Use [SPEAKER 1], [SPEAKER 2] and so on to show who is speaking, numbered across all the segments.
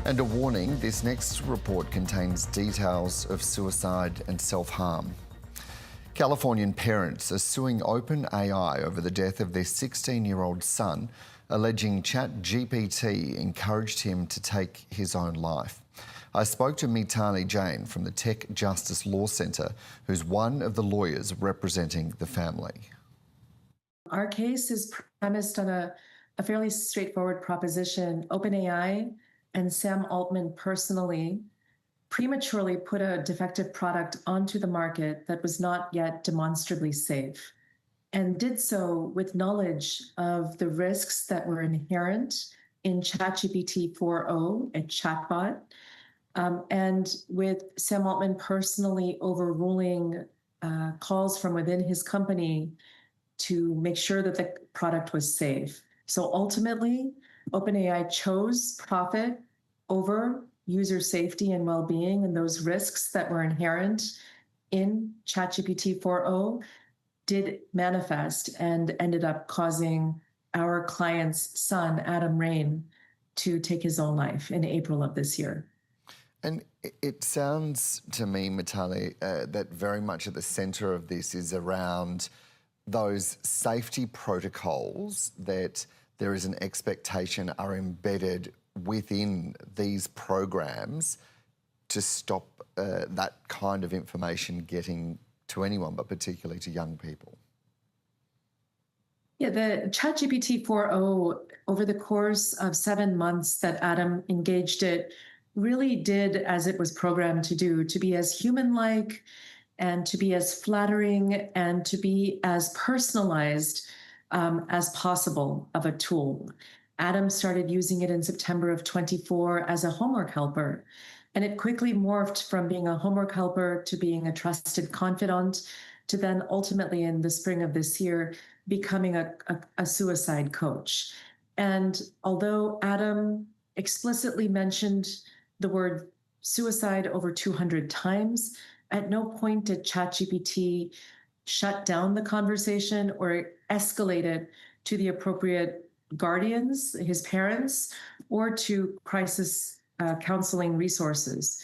[SPEAKER 1] And a warning, this next report contains details of suicide and self-harm. Californian parents are suing OpenAI over the death of their 16-year-old son, alleging ChatGPT encouraged him to take his own life. I spoke to Mitali Jain from the Tech Justice Law Centre, who's one of the lawyers representing the family.
[SPEAKER 2] Our case is premised on a fairly straightforward proposition. OpenAI and Sam Altman personally prematurely put a defective product onto the market that was not yet demonstrably safe, and did so with knowledge of the risks that were inherent in ChatGPT 4.0, a chatbot, and with Sam Altman personally overruling calls from within his company to make sure that the product was safe. So ultimately, OpenAI chose profit over user safety and well-being, and those risks that were inherent in ChatGPT 4.0 did manifest and ended up causing our client's son, Adam Rain, to take his own life in April of this year.
[SPEAKER 1] And it sounds to me, Mitali, that very much at the centre of this is around those safety protocols that there is an expectation are embedded within these programs to stop that kind of information getting to anyone, but particularly to young people.
[SPEAKER 2] Yeah, the ChatGPT 4.0, over the course of 7 months that Adam engaged it, really did as it was programmed to do, to be as human-like and to be as flattering and to be as personalized as possible of a tool. Adam started using it in September of 24 as a homework helper, and it quickly morphed from being a homework helper to being a trusted confidant to then ultimately in the spring of this year becoming a suicide coach. And although Adam explicitly mentioned the word suicide over 200 times, at no point did ChatGPT shut down the conversation or escalate it to the appropriate guardians, his parents, or to crisis counseling resources.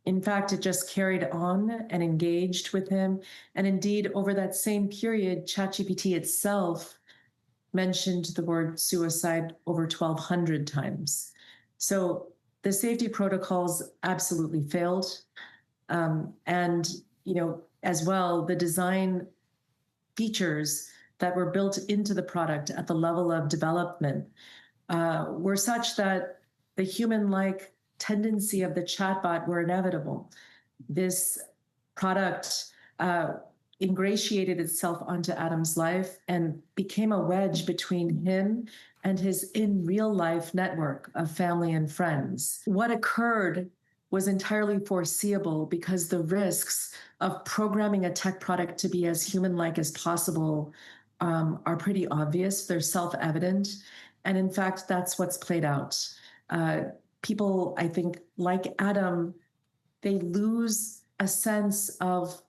[SPEAKER 2] In fact, it just carried on and engaged with him. And indeed, over that same period, ChatGPT itself mentioned the word suicide over 1,200 times. So the safety protocols absolutely failed. And, as well, the design features that were built into the product at the level of development were such that the human-like tendency of the chatbot were inevitable. This product ingratiated itself onto Adam's life and became a wedge between him and his in real life network of family and friends. What occurred was entirely foreseeable because the risks of programming a tech product to be as human-like as possible are pretty obvious. They're self-evident. And in fact, that's what's played out. People, I think, like Adam, they lose a sense of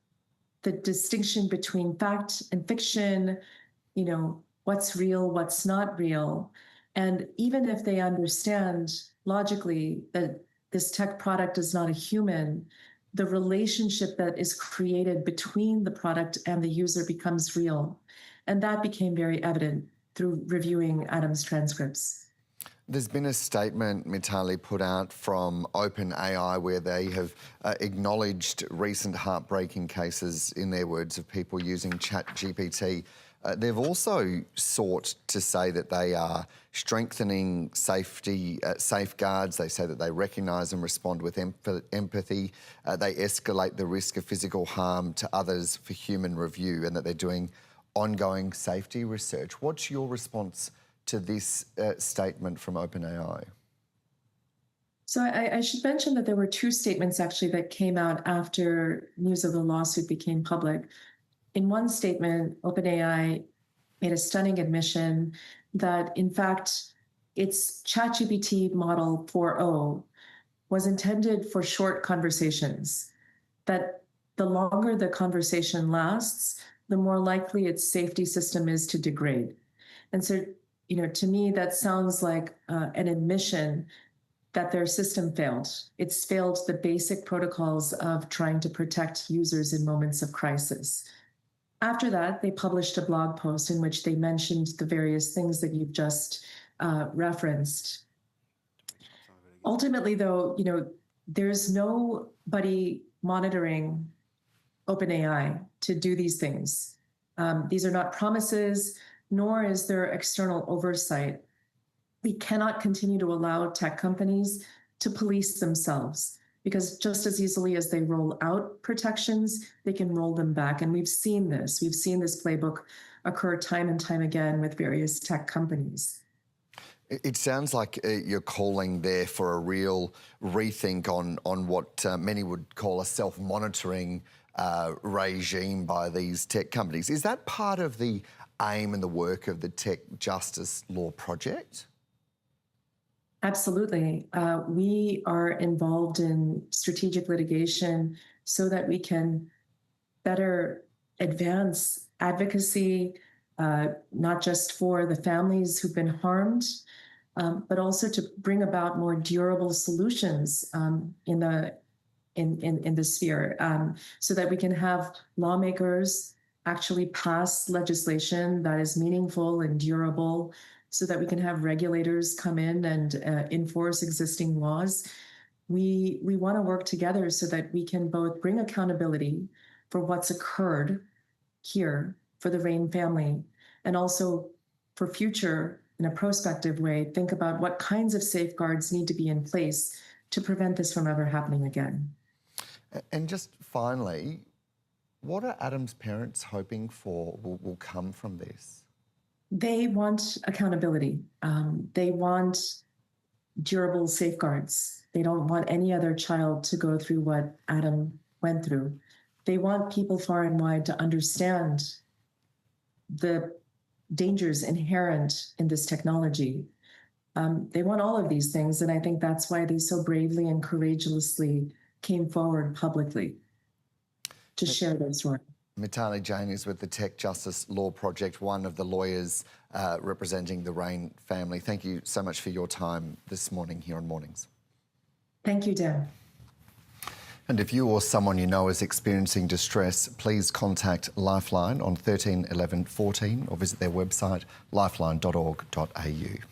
[SPEAKER 2] the distinction between fact and fiction, what's real, what's not real. And even if they understand logically that this tech product is not a human, the relationship that is created between the product and the user becomes real. And that became very evident through reviewing Adam's transcripts.
[SPEAKER 1] There's been a statement, Mitali, put out from OpenAI where they have acknowledged recent heartbreaking cases, in their words, of people using ChatGPT. They've also sought to say that they are strengthening safety safeguards. They say that they recognise and respond with empathy. They escalate the risk of physical harm to others for human review, and that they're doing ongoing safety research. What's your response to this statement from OpenAI?
[SPEAKER 2] So I should mention that there were two statements actually that came out after news of the lawsuit became public. In one statement, OpenAI made a stunning admission that, in fact, its ChatGPT model 4.0 was intended for short conversations, that the longer the conversation lasts, the more likely its safety system is to degrade. And so, to me, that sounds like an admission that their system failed. It's failed the basic protocols of trying to protect users in moments of crisis. After that, they published a blog post in which they mentioned the various things that you've just referenced. Ultimately, though, there's nobody monitoring OpenAI to do these things. These are not promises, nor is there external oversight. We cannot continue to allow tech companies to police themselves, because just as easily as they roll out protections, they can roll them back. And we've seen this. We've seen this playbook occur time and time again with various tech companies.
[SPEAKER 1] It sounds like you're calling there for a real rethink on what many would call a self-monitoring regime by these tech companies. Is that part of the aim and the work of the Tech Justice Law Project?
[SPEAKER 2] Absolutely. We are involved in strategic litigation so that we can better advance advocacy, not just for the families who've been harmed, but also to bring about more durable solutions in the sphere, so that we can have lawmakers actually pass legislation that is meaningful and durable, so that we can have regulators come in and enforce existing laws. We want to work together so that we can both bring accountability for what's occurred here for the Rain family, and also for future, in a prospective way, think about what kinds of safeguards need to be in place to prevent this from ever happening again.
[SPEAKER 1] And just finally, what are Adam's parents hoping for will come from this?
[SPEAKER 2] They want accountability. They want durable safeguards. They don't want any other child to go through what Adam went through. They want people far and wide to understand the dangers inherent in this technology. They want all of these things, and I think that's why they so bravely and courageously came forward publicly to share their story.
[SPEAKER 1] Mitali Jain is with the Tech Justice Law Project, one of the lawyers representing the Rain family. Thank you so much for your time this morning here on Mornings.
[SPEAKER 2] Thank you, Dan.
[SPEAKER 1] And if you or someone you know is experiencing distress, please contact Lifeline on 13 11 14 or visit their website lifeline.org.au.